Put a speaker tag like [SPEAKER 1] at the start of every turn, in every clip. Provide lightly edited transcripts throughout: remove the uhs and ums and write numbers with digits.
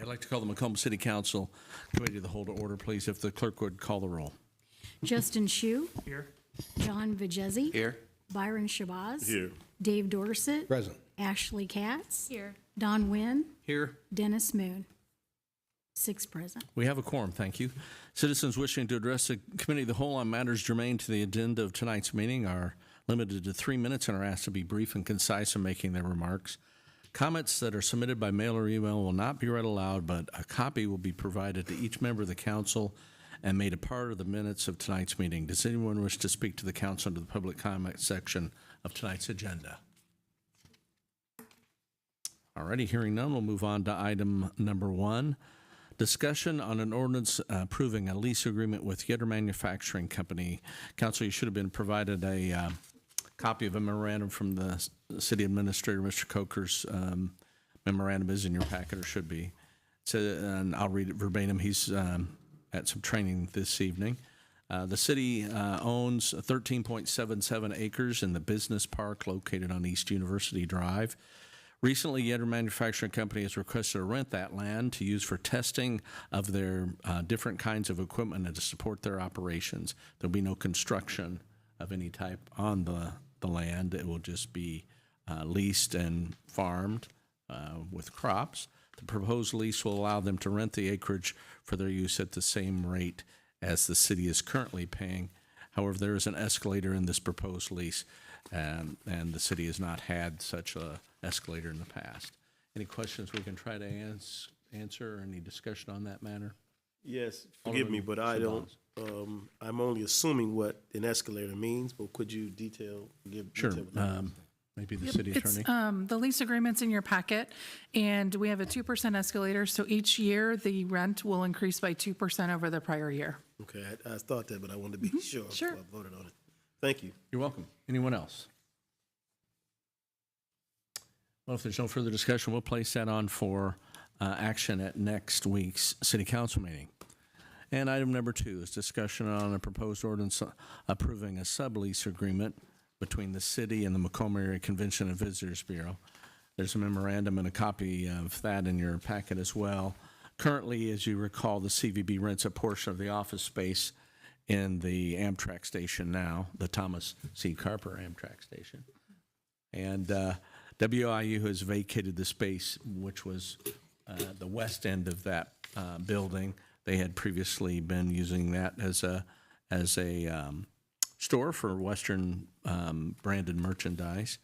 [SPEAKER 1] I'd like to call the Macomb City Council Committee of the Whole to order, please, if the clerk would call the roll.
[SPEAKER 2] Justin Shu.
[SPEAKER 3] Here.
[SPEAKER 2] John Vajezi.
[SPEAKER 1] Here.
[SPEAKER 2] Byron Shabazz.
[SPEAKER 3] Here.
[SPEAKER 2] Dave Dorsett.
[SPEAKER 4] Present.
[SPEAKER 2] Ashley Katz.
[SPEAKER 5] Here.
[SPEAKER 2] Don Wynn.
[SPEAKER 1] Here.
[SPEAKER 2] Dennis Moon. 6 present.
[SPEAKER 1] We have a quorum, thank you. Citizens wishing to address the Committee of the Whole on matters germane to the agenda of tonight's meeting are limited to 3 minutes and are asked to be brief and concise in making their remarks. Comments that are submitted by mail or email will not be read aloud, but a copy will be provided to each member of the council and made a part of the minutes of tonight's meeting. Does anyone wish to speak to the council under the public comment section of tonight's agenda? Alrighty, hearing none, we'll move on to item number 1. Discussion on an ordinance approving a lease agreement with Yetter Manufacturing Company. Council, you should have been provided a copy of a memorandum from the city administrator, Mr. Coker's memorandum is in your packet, or should be. And I'll read it verbatim. He's at some training this evening. The city owns 13.77 acres in the business park located on East University Drive. Recently, Yetter Manufacturing Company has requested to rent that land to use for testing of their different kinds of equipment and to support their operations. There'll be no construction of any type on the land. It will just be leased and farmed with crops. The proposed lease will allow them to rent the acreage for their use at the same rate as the city is currently paying. However, there is an escalator in this proposed lease, and the city has not had such a escalator in the past. Any questions we can try to answer, or any discussion on that matter?
[SPEAKER 3] Yes, forgive me, but I don't, I'm only assuming what an escalator means, but could you detail, give
[SPEAKER 1] Sure.
[SPEAKER 3] detail what that means?
[SPEAKER 1] Maybe the city attorney.
[SPEAKER 5] It's, the lease agreement's in your packet, and we have a 2% escalator, so each year the rent will increase by 2% over the prior year.
[SPEAKER 3] Okay, I thought that, but I wanted to be sure
[SPEAKER 5] Sure.
[SPEAKER 3] before I voted on it. Thank you.
[SPEAKER 1] You're welcome. Anyone else? Well, if there's no further discussion, we'll place that on for action at next week's city council meeting. And item number 2 is discussion on a proposed ordinance approving a sublease agreement between the city and the Macomb Area Convention and Visitors Bureau. There's a memorandum and a copy of that in your packet as well. Currently, as you recall, the CVB rents a portion of the office space in the Amtrak station now, the Thomas C. Carper Amtrak station. And WIU has vacated the space, which was the west end of that building. They had previously been using that as a store for Western branded merchandise.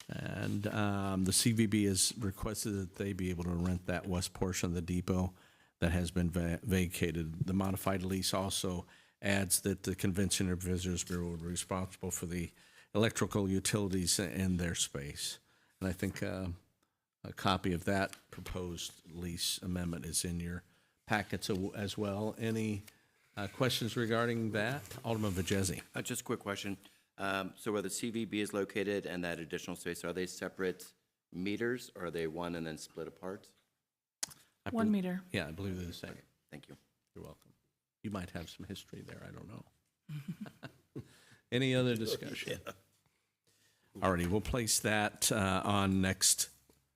[SPEAKER 1] And the CVB has requested that they be able to rent that west portion of the depot that has been vacated. The modified lease also adds that the Convention and Visitors Bureau will be responsible for the electrical utilities in their space. And I think a copy of that proposed lease amendment is in your packets as well. Any questions regarding that? Alderman Vajezi.
[SPEAKER 6] Just a quick question. So where the CVB is located and that additional space, are they separate meters, or are they one and then split apart?
[SPEAKER 5] 1 meter.
[SPEAKER 1] Yeah, I believe they're the same.
[SPEAKER 6] Thank you.
[SPEAKER 1] You're welcome. You might have some history there, I don't know. Any other discussion? Alrighty, we'll place that on next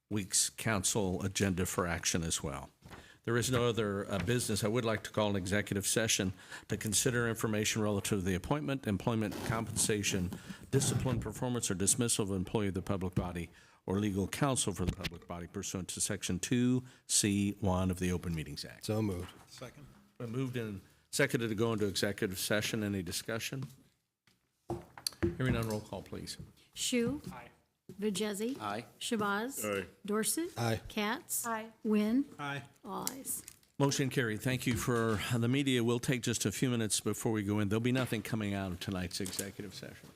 [SPEAKER 1] week's council agenda for action as well. There is no other business. I would like to call an executive session to consider information relative to the appointment, employment, compensation, discipline, performance, or dismissal of an employee of the public body or legal counsel for the public body pursuant to Section 2C1 of the Open Meetings Act.
[SPEAKER 4] So moved.
[SPEAKER 3] Second.
[SPEAKER 1] Been moved and seconded to go into executive session. Any discussion? Hearing none, roll call, please.
[SPEAKER 2] Shu. Aye. Vajezi.
[SPEAKER 6] Aye.
[SPEAKER 2] Shabazz.
[SPEAKER 3] Aye.
[SPEAKER 2] Dorset.
[SPEAKER 4] Aye.
[SPEAKER 2] Katz.
[SPEAKER 5] Aye.
[SPEAKER 2] Wynn.
[SPEAKER 3] Aye.
[SPEAKER 2] All ayes.
[SPEAKER 1] Motion carried. Thank you for the media. We'll take just a few minutes before we go in. There'll be nothing coming out of tonight's executive session.